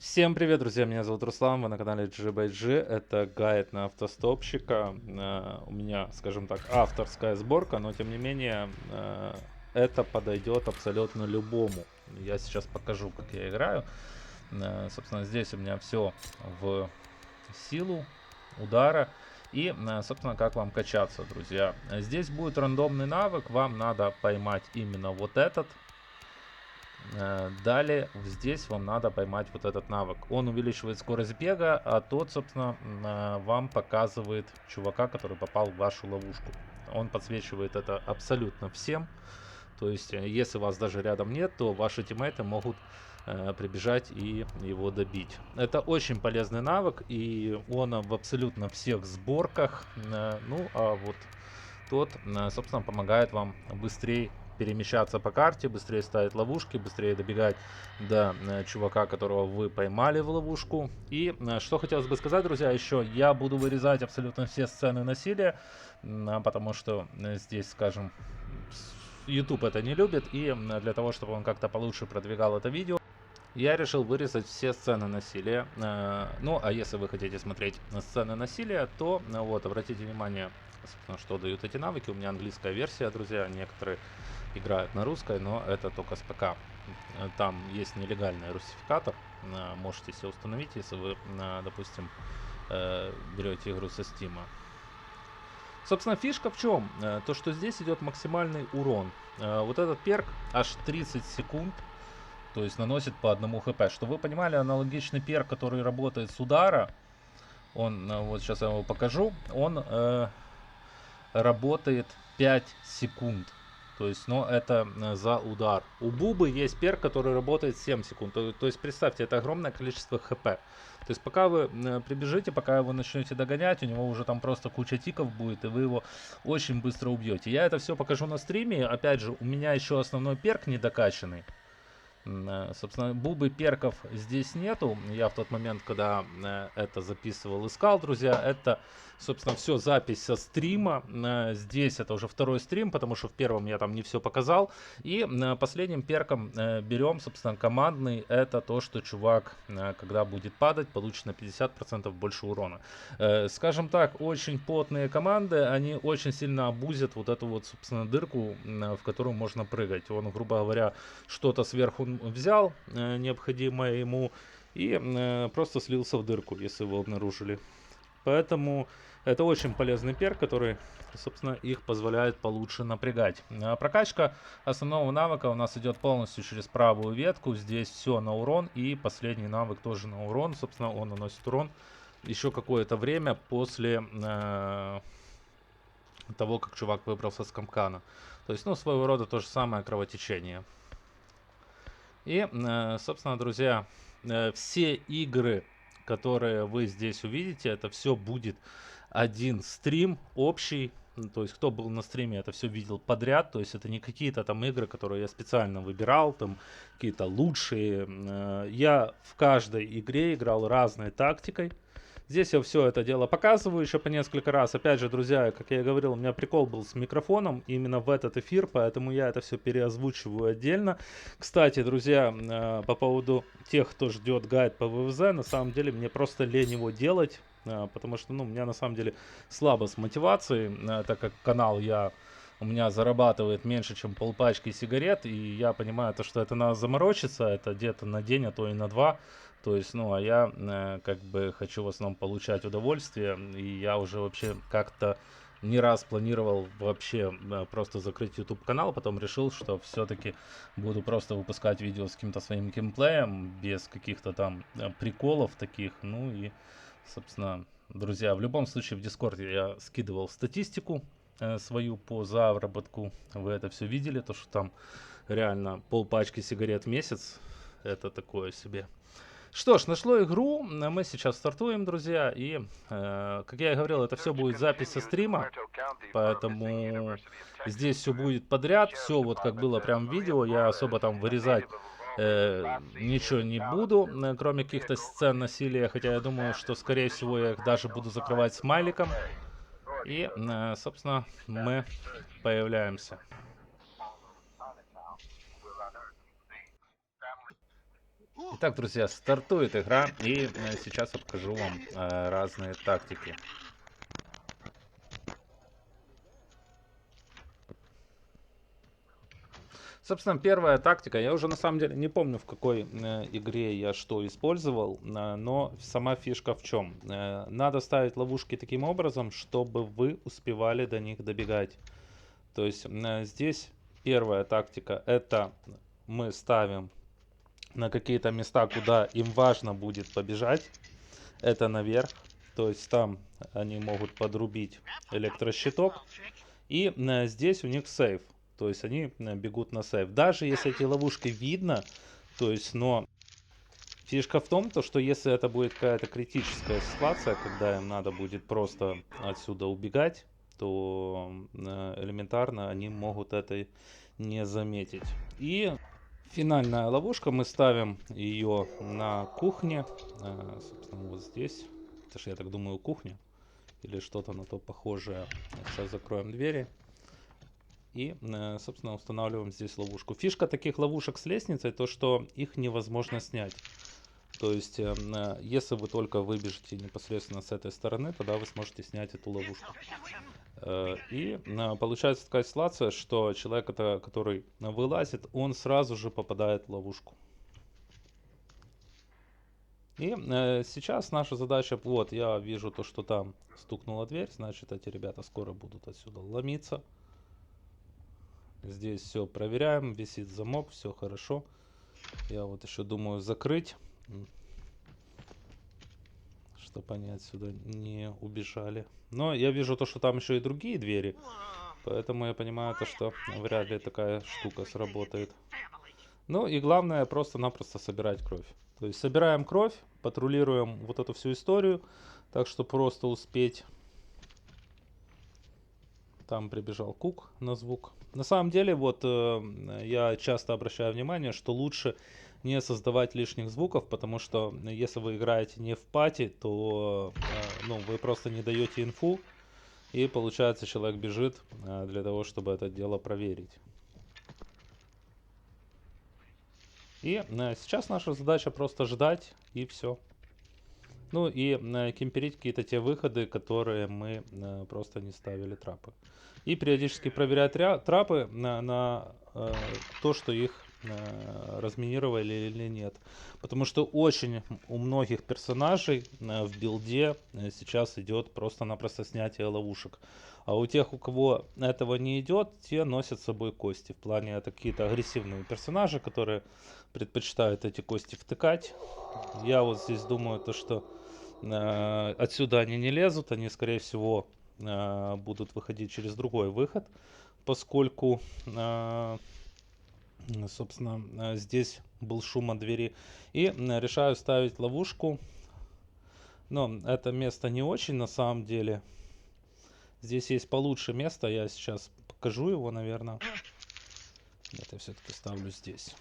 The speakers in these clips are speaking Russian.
Всем привет, друзья! Меня зовут Руслан, вы на канале GBG. Это гайд на автостопщика. У меня, скажем так, авторская сборка, но тем не менее это подойдет абсолютно любому. Я сейчас покажу, как я играю. Собственно, здесь у меня все в силу удара. И, собственно, как вам качаться, друзья. Здесь будет рандомный навык, вам надо поймать именно вот этот. Далее здесь вам надо поймать вот этот навык. Он увеличивает скорость бега, а тот, собственно, вам показывает чувака, который попал в вашу ловушку. Он подсвечивает это абсолютно всем. То есть, если вас даже рядом нет, то ваши тиммейты могут прибежать и его добить. Это очень полезный навык, и он в абсолютно всех сборках. Ну, а вот тот, собственно, помогает вам быстрее перемещаться по карте, быстрее ставить ловушки, быстрее добегать до чувака, которого вы поймали в ловушку. И что хотелось бы сказать, друзья, еще я буду вырезать абсолютно все сцены насилия, потому что здесь, скажем, YouTube это не любит, и для того, чтобы он как-то получше продвигал это видео, я решил вырезать все сцены насилия. Ну, а если вы хотите смотреть сцены насилия, то вот, обратите внимание, собственно, что дают эти навыки. У меня английская версия, друзья. Некоторые играют на русской, но это только с ПК. Там есть нелегальный русификатор. Можете себе установить, если вы, допустим, берете игру со Steam. Собственно, фишка в чем? То, что здесь идет максимальный урон. Вот этот перк аж 30 секунд. То есть наносит по одному хп. Чтобы вы понимали, аналогичный перк, который работает с удара, он, вот сейчас я его покажу, он работает 5 секунд. То есть, но это за удар. У Бубы есть перк, который работает 7 секунд. То есть, представьте, это огромное количество хп. То есть, пока вы прибежите, пока его начнете догонять, у него уже там просто куча тиков будет, и вы его очень быстро убьете. Я это все покажу на стриме. Опять же, у меня еще основной перк не докачанный. Собственно, бубы перков здесь нету. Я в тот момент, когда это записывал, искал, друзья. Это, собственно, все запись со стрима. Здесь это уже второй стрим, потому что в первом я там не все показал. И последним перком берем, собственно, командный. Это то, что чувак, когда будет падать, получит на 50% больше урона. Скажем так, очень потные команды, они очень сильно абузят вот эту вот, собственно, дырку, в которую можно прыгать. Он, грубо говоря, что-то сверху взял, необходимое ему, и просто слился в дырку, если вы обнаружили. Поэтому это очень полезный перк, который, собственно, их позволяет получше напрягать. Прокачка основного навыка у нас идет полностью через правую ветку. Здесь все на урон, и последний навык тоже на урон. Собственно, он наносит урон еще какое-то время после того, как чувак выбрался с капкана. То есть, ну, своего рода то же самое кровотечение. И, собственно, друзья, все игры, которые вы здесь увидите, это все будет один стрим общий. То есть, кто был на стриме, это все видел подряд. То есть, это не какие-то там игры, которые я специально выбирал, там какие-то лучшие. Я в каждой игре играл разной тактикой. Здесь я все это дело показываю еще по несколько раз. Опять же, друзья, как я и говорил, у меня прикол был с микрофоном именно в этот эфир, поэтому я это все переозвучиваю отдельно. Кстати, друзья, по поводу тех, кто ждет гайд по ВВЗ, на самом деле мне просто лень его делать, потому что, ну, у меня на самом деле слабо с мотивацией, так как канал у меня зарабатывает меньше, чем полпачки сигарет, и я понимаю, то, что это надо заморочиться, это где-то на день, а то и на два. То есть, ну, а я как бы хочу в основном получать удовольствие, и я уже вообще как-то не раз планировал вообще просто закрыть YouTube канал, потом решил, что все-таки буду просто выпускать видео с каким-то своим геймплеем, без каких-то там приколов таких, ну и, собственно, друзья, в любом случае в Дискорде я скидывал статистику свою по заработку, вы это все видели, то что там реально полпачки сигарет в месяц, это такое себе. Что ж, нашло игру, мы сейчас стартуем, друзья, и, как я и говорил, это все будет запись со стрима, поэтому здесь все будет подряд, все вот как было прям в видео, я особо там вырезать ничего не буду, кроме каких-то сцен насилия, хотя я думаю, что, скорее всего, я их даже буду закрывать смайликом, и, собственно, мы появляемся. Итак, друзья, стартует игра, и сейчас я покажу вам разные тактики. Собственно, первая тактика, я уже на самом деле не помню, в какой игре я что использовал, но сама фишка в чем? Надо ставить ловушки таким образом, чтобы вы успевали до них добегать. То есть здесь первая тактика, это мы ставим на какие-то места, куда им важно будет побежать. Это наверх, то есть там они могут подрубить электрощиток. И здесь у них сейф, то есть они бегут на сейф. Даже если эти ловушки видно, то есть, но фишка в том, то, что если это будет какая-то критическая ситуация, когда им надо будет просто отсюда убегать, то элементарно они могут это не заметить. И финальная ловушка, мы ставим ее на кухне, собственно, вот здесь. Это же, я так думаю, кухня или что-то на то похожее. Сейчас закроем двери. И, собственно, устанавливаем здесь ловушку. Фишка таких ловушек с лестницей, то что их невозможно снять. То есть, если вы только выбежите непосредственно с этой стороны, тогда вы сможете снять эту ловушку. И получается такая ситуация, что человек, который вылазит, он сразу же попадает в ловушку. И сейчас наша задача, вот, я вижу то, что там стукнула дверь, значит, эти ребята скоро будут отсюда ломиться. Здесь все проверяем, висит замок, все хорошо. Я вот еще думаю закрыть, чтобы они отсюда не убежали. Но я вижу то, что там еще и другие двери, поэтому я понимаю то, что вряд ли такая штука сработает. Ну и главное просто-напросто собирать кровь. То есть собираем кровь, патрулируем вот эту всю историю, так что просто успеть. Там прибежал Кук на звук. На самом деле, вот я часто обращаю внимание, что лучше не создавать лишних звуков, потому что если вы играете не в пати, то ну, вы просто не даете инфу, и получается человек бежит для того, чтобы это дело проверить. И сейчас наша задача просто ждать, и все. Ну и кемперить какие-то те выходы, которые мы просто не ставили трапы. И периодически проверять трапы на то, что их разминировали или нет. Потому что очень у многих персонажей в билде сейчас идет просто-напросто снятие ловушек. А у тех, у кого этого не идет, те носят с собой кости. В плане это какие-то агрессивные персонажи, которые предпочитают эти кости втыкать. Я вот здесь думаю, то, что отсюда они не лезут, они, скорее всего, будут выходить через другой выход, поскольку, собственно, здесь был шум от двери. И решаю ставить ловушку. Но это место не очень на самом деле. Здесь есть получше место, я сейчас покажу его, наверное. Нет, я все-таки ставлю здесь.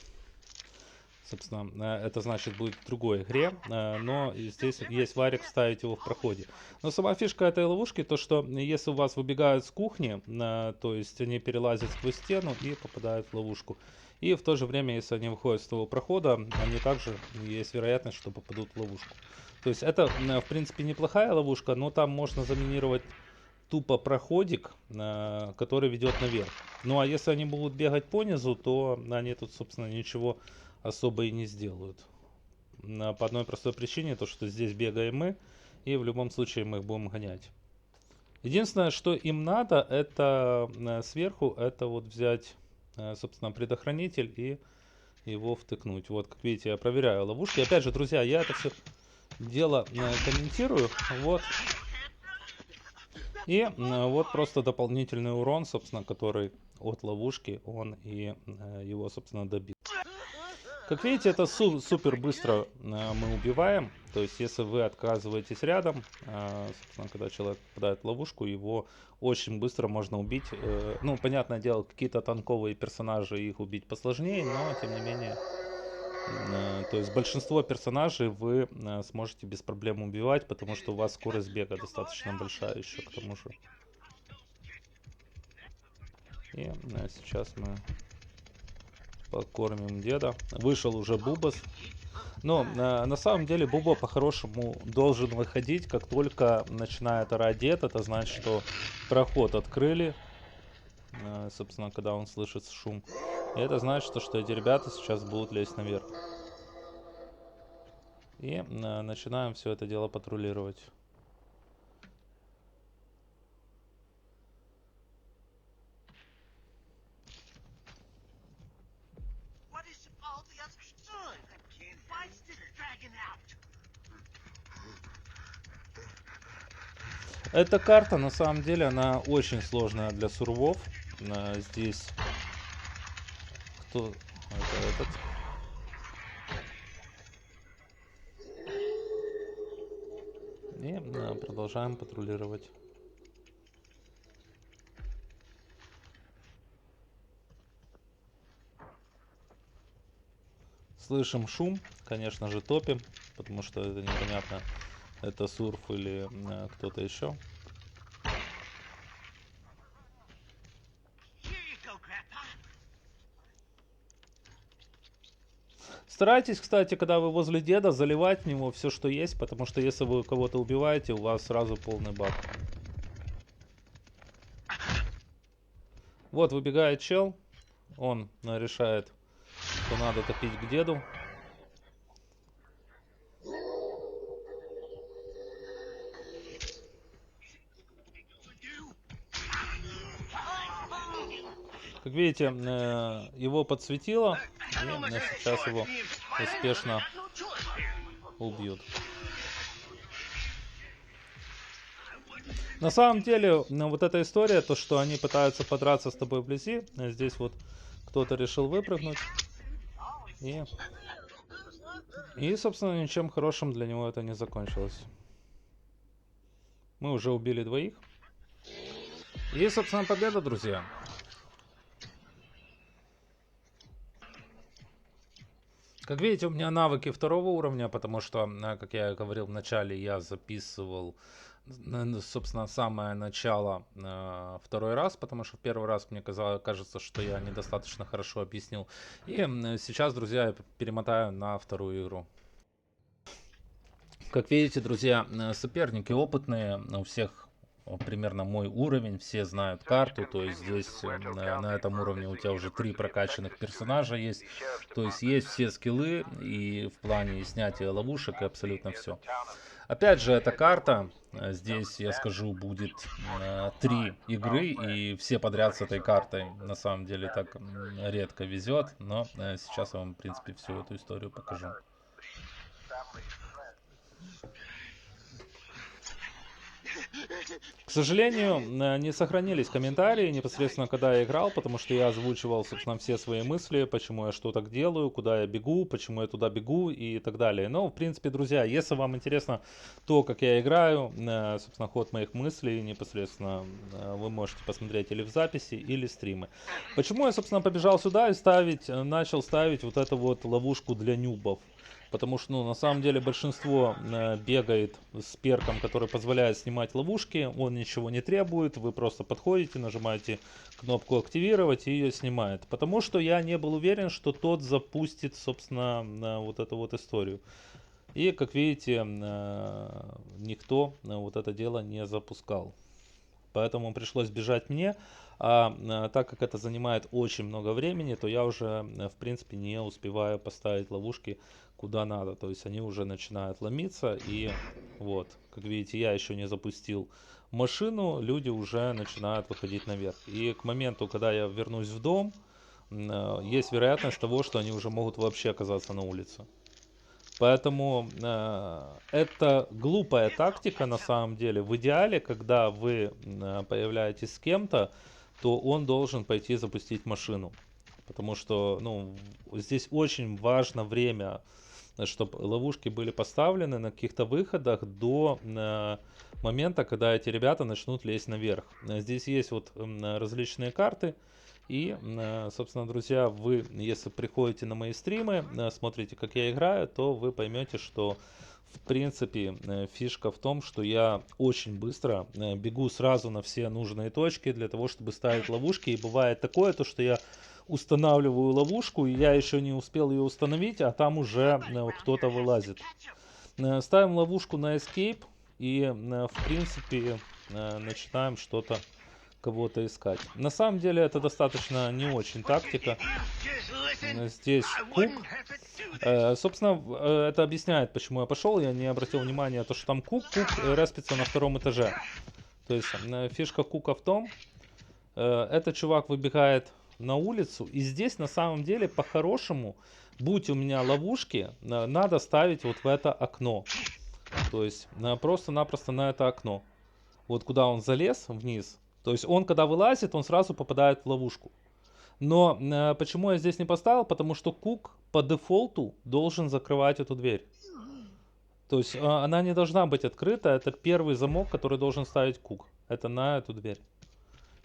Собственно, это значит будет в другой игре, но здесь есть варик вставить его в проходе. Но сама фишка этой ловушки, то что если у вас выбегают с кухни, то есть они перелазят сквозь стену и попадают в ловушку. И в то же время, если они выходят с того прохода, они также есть вероятность, что попадут в ловушку. То есть это, в принципе, неплохая ловушка, но там можно заминировать тупо проходик, который ведет наверх. Ну а если они будут бегать по низу, то они тут, собственно, ничего особо и не сделают. По одной простой причине, то что здесь бегаем мы, и в любом случае мы их будем гонять. Единственное, что им надо, это сверху, это вот взять, собственно, предохранитель и его втыкнуть. Вот, как видите, я проверяю ловушки. Опять же, друзья, я это все дело комментирую. Вот. И вот просто дополнительный урон, собственно, который от ловушки, он и его, собственно, добил. Как видите, это супер быстро мы убиваем. То есть, если вы отказываетесь рядом, собственно, когда человек попадает в ловушку, его очень быстро можно убить. Ну, понятное дело, какие-то танковые персонажи, их убить посложнее, но, тем не менее, то есть, большинство персонажей вы сможете без проблем убивать, потому что у вас скорость бега достаточно большая еще к тому же. И сейчас мы покормим деда. Вышел уже Бубас. Но на самом деле Бубо по-хорошему должен выходить, как только начинает орать дед. Это значит, что проход открыли, собственно, когда он слышит шум. И это значит, что эти ребята сейчас будут лезть наверх. И начинаем все это дело патрулировать. Эта карта, на самом деле, она очень сложная для сурвов. Здесь кто... Это этот. И продолжаем патрулировать. Слышим шум, конечно же топим, потому что это непонятно, это сурф или кто-то еще. Старайтесь, кстати, когда вы возле деда, заливать в него все, что есть, потому что если вы кого-то убиваете, у вас сразу полный бак. Вот выбегает чел, он решает, что надо топить к деду. Как видите, его подсветило, и сейчас его успешно убьют. На самом деле, вот эта история, то, что они пытаются подраться с тобой вблизи, здесь вот кто-то решил выпрыгнуть, и, собственно, ничем хорошим для него это не закончилось. Мы уже убили двоих. И, собственно, победа, друзья. Как видите, у меня навыки второго уровня, потому что, как я говорил в начале, я записывал, собственно, самое начало второй раз, потому что в первый раз мне кажется, что я недостаточно хорошо объяснил. И сейчас, друзья, я перемотаю на вторую игру. Как видите, друзья, соперники опытные, у всех примерно мой уровень, все знают карту, то есть здесь на этом уровне у тебя уже 3 прокачанных персонажа есть, то есть есть все скиллы и в плане снятия ловушек и абсолютно все. Опять же, эта карта, здесь, я скажу, будет 3 игры, и все подряд с этой картой, на самом деле, так редко везет, но сейчас я вам, в принципе, всю эту историю покажу. К сожалению, не сохранились комментарии непосредственно, когда я играл, потому что я озвучивал, собственно, все свои мысли, почему я что так делаю, куда я бегу, почему я туда бегу и так далее. Но, в принципе, друзья, если вам интересно то, как я играю, собственно, ход моих мыслей непосредственно, вы можете посмотреть или в записи, или стримы. Почему я, собственно, побежал сюда и начал ставить вот эту вот ловушку для нюбов? Потому что, ну, на самом деле большинство бегает с перком, который позволяет снимать ловушки. Он ничего не требует. Вы просто подходите, нажимаете кнопку активировать и ее снимает. Потому что я не был уверен, что тот запустит, собственно, вот эту вот историю. И, как видите, никто вот это дело не запускал. Поэтому пришлось бежать мне. Так как это занимает очень много времени, то я уже, в принципе, не успеваю поставить ловушки куда надо. То есть они уже начинают ломиться. И вот, как видите, я еще не запустил машину, люди уже начинают выходить наверх. И к моменту, когда я вернусь в дом, есть вероятность того, что они уже могут вообще оказаться на улице. Поэтому это глупая тактика на самом деле. В идеале, когда вы появляетесь с кем-то, то он должен пойти запустить машину. Потому что, ну, здесь очень важно время, чтобы ловушки были поставлены на каких-то выходах до момента, когда эти ребята начнут лезть наверх. Здесь есть вот различные карты. И, собственно, друзья, вы, если приходите на мои стримы, смотрите, как я играю, то вы поймете, что, в принципе, фишка в том, что я очень быстро бегу сразу на все нужные точки для того, чтобы ставить ловушки. И бывает такое, то, что я устанавливаю ловушку, и я еще не успел ее установить, а там уже кто-то вылазит. Ставим ловушку на escape и, в принципе, начинаем что-то, кого-то искать. На самом деле это достаточно не очень тактика. Здесь Кук. Собственно, это объясняет, почему я пошел. Я не обратил внимания, то, что там Кук респится на втором этаже. То есть фишка Кука в том, этот чувак выбегает на улицу. И здесь на самом деле по-хорошему, будь у меня ловушки, надо ставить вот в это окно. То есть просто-напросто на это окно. Вот куда он залез вниз. То есть он когда вылазит, он сразу попадает в ловушку. Но почему я здесь не поставил? Потому что Кук по дефолту должен закрывать эту дверь. То есть она не должна быть открыта. Это первый замок, который должен ставить Кук. Это на эту дверь.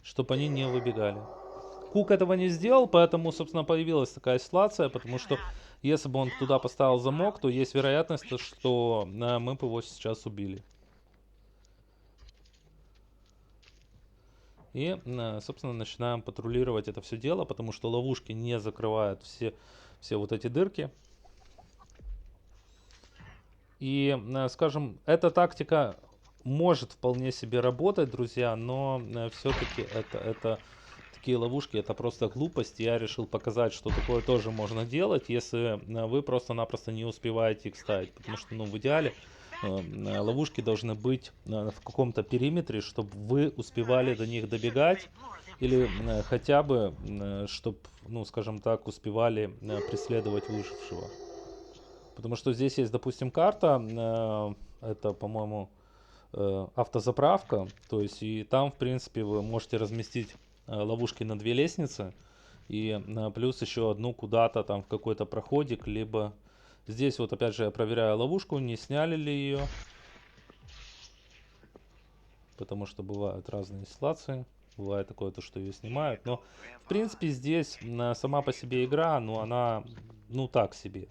Чтобы они не выбегали. Кук этого не сделал, поэтому, собственно, появилась такая ситуация. Потому что если бы он туда поставил замок, то есть вероятность, что мы бы его сейчас убили. И, собственно, начинаем патрулировать это все дело, потому что ловушки не закрывают все вот эти дырки. И, скажем, эта тактика может вполне себе работать, друзья, но все-таки это такие ловушки, это просто глупость. Я решил показать, что такое тоже можно делать, если вы просто-напросто не успеваете их ставить. Потому что, ну, в идеале ловушки должны быть в каком-то периметре, чтобы вы успевали до них добегать. Или хотя бы, чтобы, ну, скажем так, успевали преследовать выжившего. Потому что здесь есть, допустим, карта, это, по-моему, автозаправка. То есть и там, в принципе, вы можете разместить ловушки на 2 лестницы. И плюс еще одну куда-то там в какой-то проходик, либо... Здесь вот опять же я проверяю ловушку, не сняли ли ее. Потому что бывают разные ситуации. Бывает такое, то, что ее снимают. Но, в принципе, здесь сама по себе игра, ну, она, ну, так себе.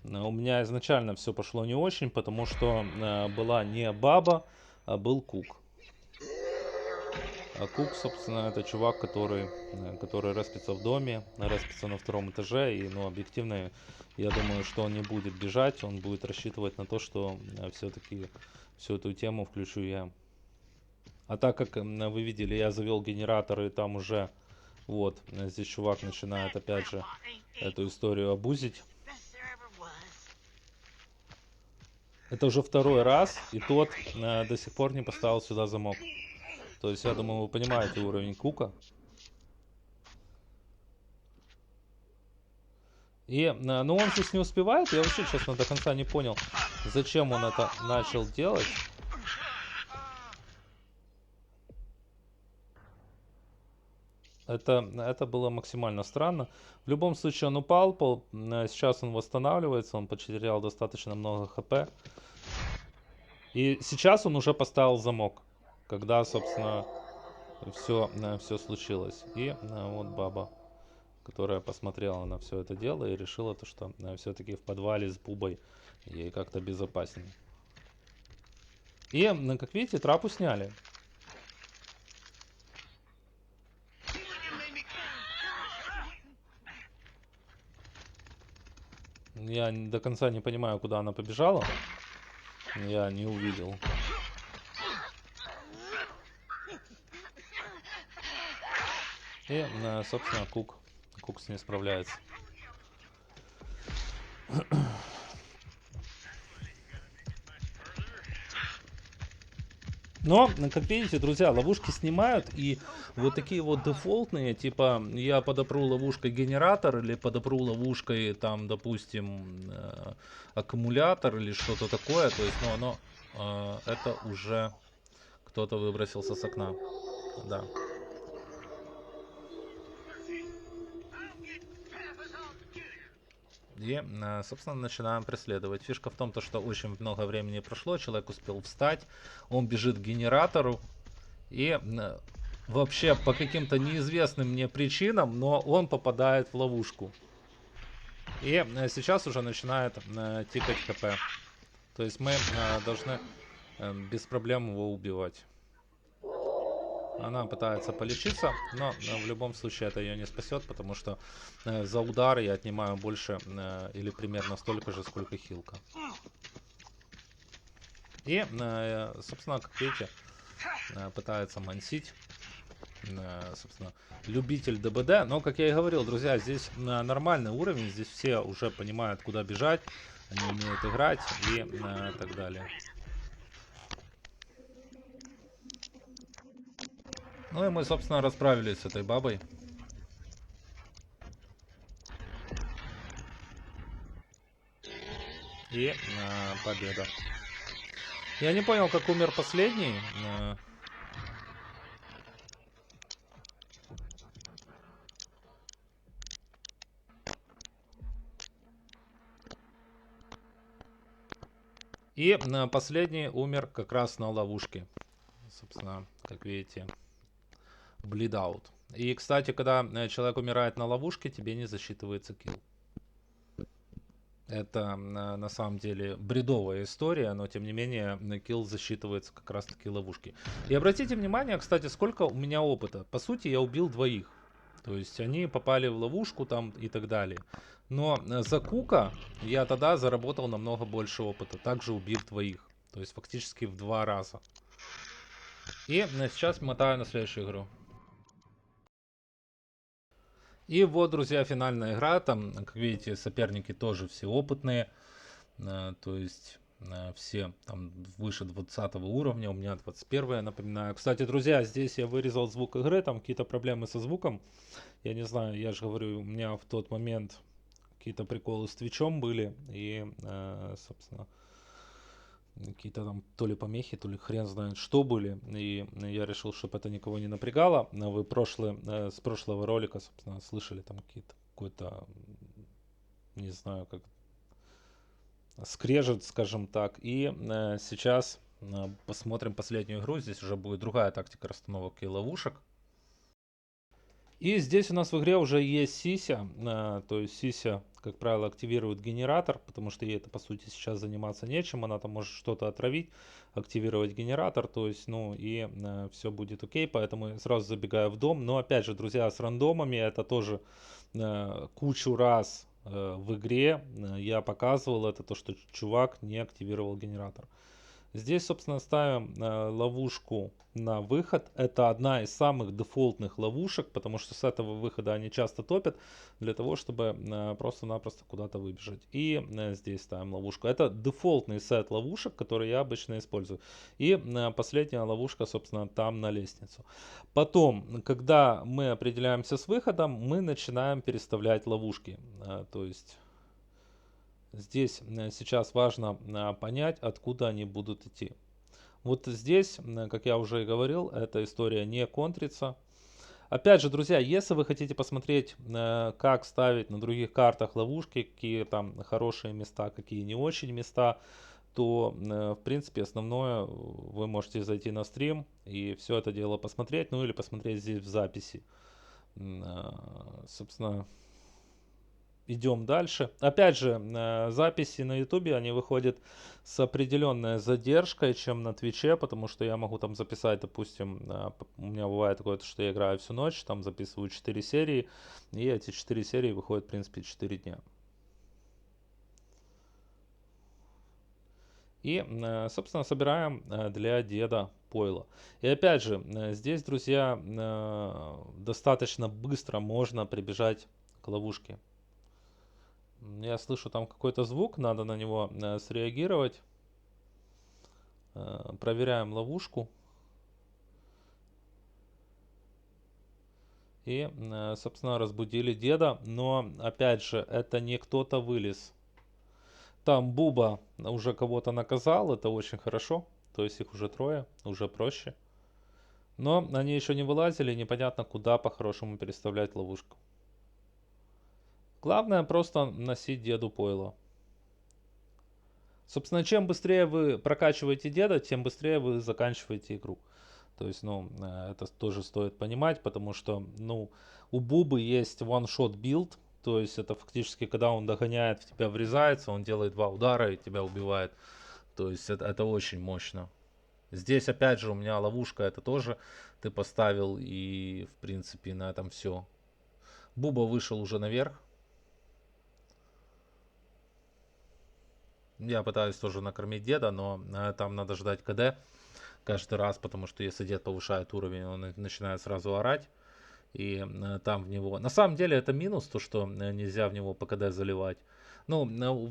У меня изначально все пошло не очень, потому что была не баба, а был Кук. А Кук, собственно, это чувак, который распится в доме, распится на 2-м этаже. И, ну, объективно, я думаю, что он не будет бежать, он будет рассчитывать на то, что все-таки всю эту тему включу я. А так как вы видели, я завел генератор, и там уже, вот, здесь чувак начинает опять же эту историю абузить. Это уже 2-й раз, и тот до сих пор не поставил сюда замок. То есть, я думаю, вы понимаете уровень Кука. И, ну, он здесь не успевает. Я вообще, честно, до конца не понял, зачем он это начал делать. Это было максимально странно. В любом случае он упал, сейчас он восстанавливается, он потерял достаточно много хп. И сейчас он уже поставил замок, когда, собственно, все случилось. И вот баба, которая посмотрела на все это дело и решила, то, что все-таки в подвале с Бубой ей как-то безопаснее. И, как видите, трапу сняли. Я до конца не понимаю, куда она побежала. Я не увидел. И, собственно, Кук с ней справляется. Но, как видите, друзья, ловушки снимают, и вот такие вот дефолтные, типа, я подопру ловушкой генератор, или подопру ловушкой, там, допустим, аккумулятор, или что-то такое, то есть, ну, это уже кто-то выбросился с окна, да. И, собственно, начинаем преследовать. Фишка в том, что очень много времени прошло, человек успел встать, он бежит к генератору, и вообще по каким-то неизвестным мне причинам, но он попадает в ловушку. И сейчас уже начинает тикать хп. То есть мы должны без проблем его убивать. Она пытается полечиться, но в любом случае это ее не спасет, потому что за удар я отнимаю больше или примерно столько же, сколько хилка. И, собственно, как видите, пытается мансить. Собственно, любитель ДБД. Но, как я и говорил, друзья, здесь нормальный уровень. Здесь все уже понимают, куда бежать. Они умеют играть и так далее. Ну и мы, собственно, расправились с этой бабой. И победа. Я не понял, как умер последний. И последний умер как раз на ловушке. Собственно, как видите, bleed out. И, кстати, когда человек умирает на ловушке, тебе не засчитывается килл. Это на самом деле бредовая история, но тем не менее килл засчитывается как раз таки ловушки. И обратите внимание, кстати, сколько у меня опыта. По сути, я убил двоих. То есть они попали в ловушку там и так далее. Но за Кука я тогда заработал намного больше опыта, также убив двоих. То есть фактически в 2 раза. И сейчас мотаю на следующую игру. И вот, друзья, финальная игра. Там, как видите, соперники тоже все опытные. То есть все там выше 20 уровня, у меня 21, я напоминаю. Кстати, друзья, здесь я вырезал звук игры, там какие-то проблемы со звуком. Я не знаю, я же говорю, у меня в тот момент какие-то приколы с твичом были. И, собственно, какие-то там то ли помехи, то ли хрен знает что были. И я решил, чтобы это никого не напрягало. Вы с прошлого ролика, собственно, слышали там какой-то, не знаю, как скрежет, скажем так. И сейчас посмотрим последнюю игру. Здесь уже будет другая тактика расстановок и ловушек. И здесь у нас в игре уже есть Сися. То есть Сися, как правило, активирует генератор, потому что ей это по сути сейчас заниматься нечем. Она там может что-то отравить, активировать генератор. То есть, ну и все будет окей. Поэтому я сразу забегаю в дом. Но опять же, друзья, с рандомами это тоже кучу раз в игре я показывал это, то что чувак не активировал генератор. Здесь, собственно, ставим ловушку на выход. Это одна из самых дефолтных ловушек, потому что с этого выхода они часто топят, для того, чтобы просто-напросто куда-то выбежать. И здесь ставим ловушку. Это дефолтный сет ловушек, который я обычно использую. И последняя ловушка, собственно, там на лестницу. Потом, когда мы определяемся с выходом, мы начинаем переставлять ловушки. То есть здесь сейчас важно понять, откуда они будут идти. Вот здесь, как я уже и говорил, эта история не контрится. Опять же, друзья, если вы хотите посмотреть, как ставить на других картах ловушки, какие там хорошие места, какие не очень места, то, в принципе, основное, вы можете зайти на стрим и все это дело посмотреть, ну или посмотреть здесь в записи. Собственно, идем дальше. Опять же, записи на ютубе, они выходят с определенной задержкой, чем на твиче, потому что я могу там записать, допустим, у меня бывает такое, что я играю всю ночь, там записываю 4 серии, и эти 4 серии выходят, в принципе, 4 дня. И, собственно, собираем для деда пойло. И опять же, здесь, друзья, достаточно быстро можно прибежать к ловушке. Я слышу там какой-то звук, надо на него среагировать. Проверяем ловушку. И, собственно, разбудили деда. Но, опять же, это не кто-то вылез. Там Буба уже кого-то наказал, это очень хорошо. То есть их уже трое, уже проще. Но они еще не вылазили, непонятно куда по-хорошему переставлять ловушку. Главное просто носить деду пойло. Собственно, чем быстрее вы прокачиваете деда, тем быстрее вы заканчиваете игру. То есть, ну, это тоже стоит понимать, потому что, ну, у Бубы есть one-shot build, то есть это фактически, когда он догоняет, в тебя врезается, он делает 2 удара и тебя убивает. То есть это очень мощно. Здесь опять же у меня ловушка, это тоже ты поставил, и в принципе на этом все. Буба вышел уже наверх. Я пытаюсь тоже накормить деда, но там надо ждать КД каждый раз, потому что если дед повышает уровень, он начинает сразу орать. И там в него... На самом деле это минус, то что нельзя в него по КД заливать. Ну,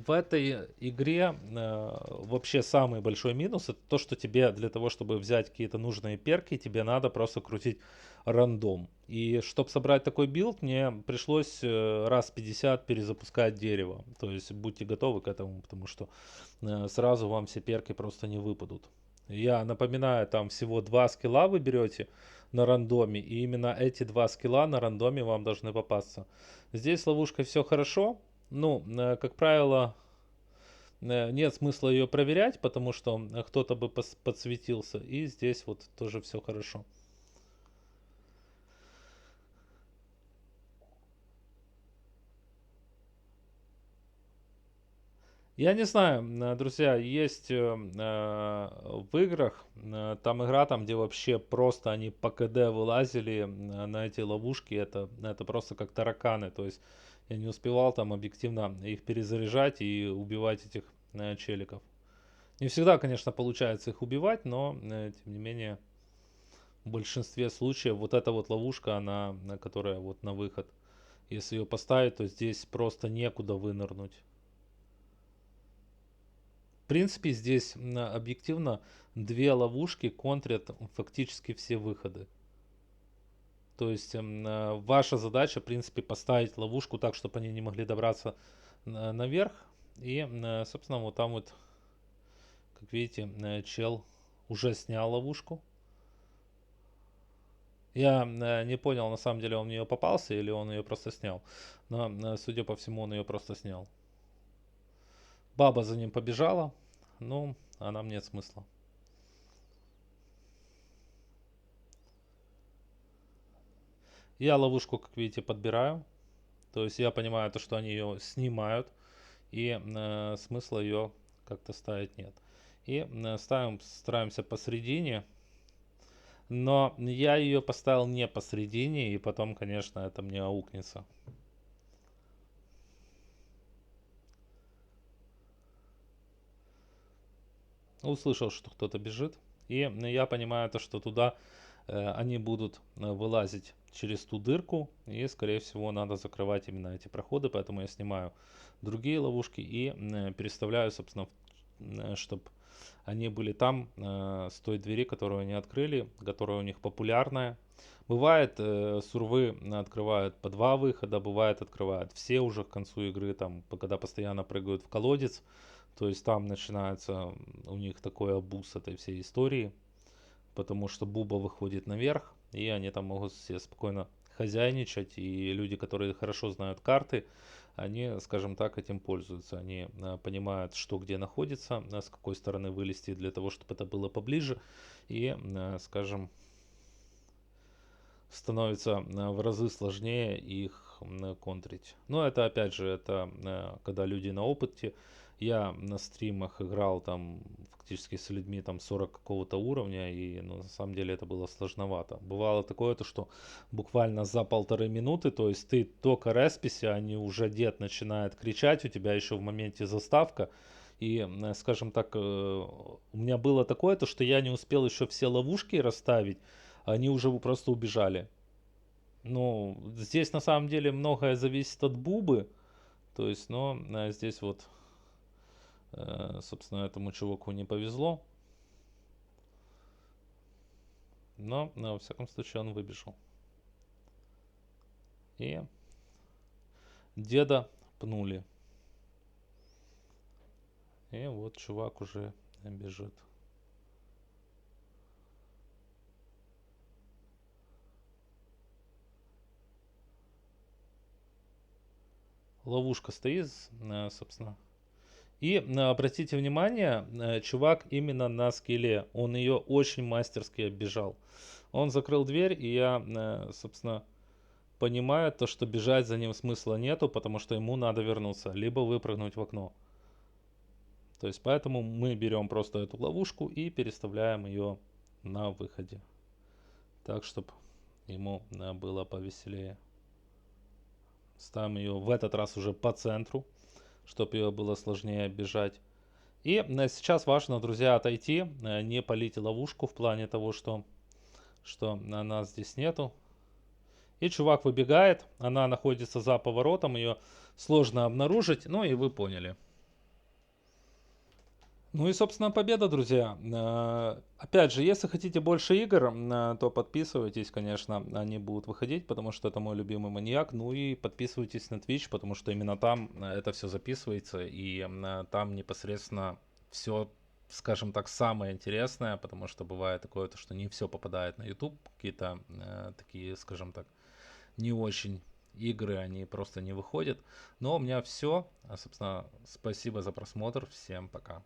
в этой игре вообще самый большой минус это то, что тебе для того, чтобы взять какие-то нужные перки, тебе надо просто крутить рандом. И чтобы собрать такой билд, мне пришлось раз 50 перезапускать дерево. То есть будьте готовы к этому, потому что сразу вам все перки просто не выпадут. Я напоминаю, там всего 2 скилла вы берете на рандоме, и именно эти 2 скилла на рандоме вам должны попасться. Здесь с ловушкой все хорошо. Ну, как правило, нет смысла ее проверять, потому что кто-то бы подсветился. И здесь вот тоже все хорошо. Я не знаю, друзья, есть в играх, там игра, там где вообще просто они по КД вылазили на эти ловушки, это просто как тараканы, то есть я не успевал там объективно их перезаряжать и убивать этих челиков. Не всегда, конечно, получается их убивать, но тем не менее в большинстве случаев вот эта вот ловушка, она, которая вот на выход, если ее поставить, то здесь просто некуда вынырнуть. В принципе, здесь объективно две ловушки контрят фактически все выходы. То есть ваша задача, в принципе, поставить ловушку так, чтобы они не могли добраться наверх. И, собственно, вот там вот, как видите, чел уже снял ловушку. Я не понял, на самом деле он в нее попался или он ее просто снял. Но, судя по всему, он ее просто снял. Баба за ним побежала. Ну, а нам нет смысла. Я ловушку, как видите, подбираю. То есть я понимаю то, что они ее снимают, и смысла ее как-то ставить нет. И стараемся посередине, но я ее поставил не посередине, и потом, конечно, это мне аукнется. Услышал, что кто-то бежит, и я понимаю то, что туда они будут вылазить через ту дырку, и, скорее всего, надо закрывать именно эти проходы, поэтому я снимаю другие ловушки и переставляю, собственно, чтобы они были там, с той двери, которую они открыли, которая у них популярная. Бывает, сурвы открывают по 2 выхода, бывает, открывают все уже к концу игры, там, когда постоянно прыгают в колодец. То есть там начинается у них такой абуз этой всей истории, потому что Буба выходит наверх, и они там могут себе спокойно хозяйничать, и люди, которые хорошо знают карты, они, скажем так, этим пользуются. Они понимают, что где находится, с какой стороны вылезти для того, чтобы это было поближе, и, скажем, становится в разы сложнее их контрить. Но это опять же, это когда люди на опыте. Я на стримах играл там фактически с людьми там 40 какого-то уровня, и ну, на самом деле это было сложновато. Бывало такое, то, что буквально за 1,5 минуты, то есть ты только респися, они уже дед начинает кричать, у тебя еще в моменте заставка. И, скажем так, у меня было такое, то, что я не успел еще все ловушки расставить, они уже просто убежали. Ну, здесь на самом деле многое зависит от Бубы. То есть, но здесь вот, собственно, этому чуваку не повезло. Но, во всяком случае, он выбежал. И деда пнули. И вот чувак уже бежит. Ловушка стоит, собственно. И обратите внимание, чувак именно на скилле. Он ее очень мастерски оббежал. Он закрыл дверь, и я, собственно, понимаю то, что бежать за ним смысла нету, потому что ему надо вернуться, либо выпрыгнуть в окно. То есть поэтому мы берем просто эту ловушку и переставляем ее на выходе. Так, чтобы ему было повеселее. Ставим ее в этот раз уже по центру, чтобы ее было сложнее бежать. И сейчас важно, друзья, отойти, не палить ловушку в плане того, что нас здесь нету. И чувак выбегает, она находится за поворотом, ее сложно обнаружить, ну и вы поняли. Ну и, собственно, победа, друзья. Опять же, если хотите больше игр, то подписывайтесь, конечно, они будут выходить, потому что это мой любимый маньяк. Ну и подписывайтесь на Twitch, потому что именно там это все записывается, и там непосредственно все, скажем так, самое интересное, потому что бывает такое, что не все попадает на YouTube, какие-то такие, скажем так, не очень игры, они просто не выходят. Но у меня все. Собственно, спасибо за просмотр. Всем пока.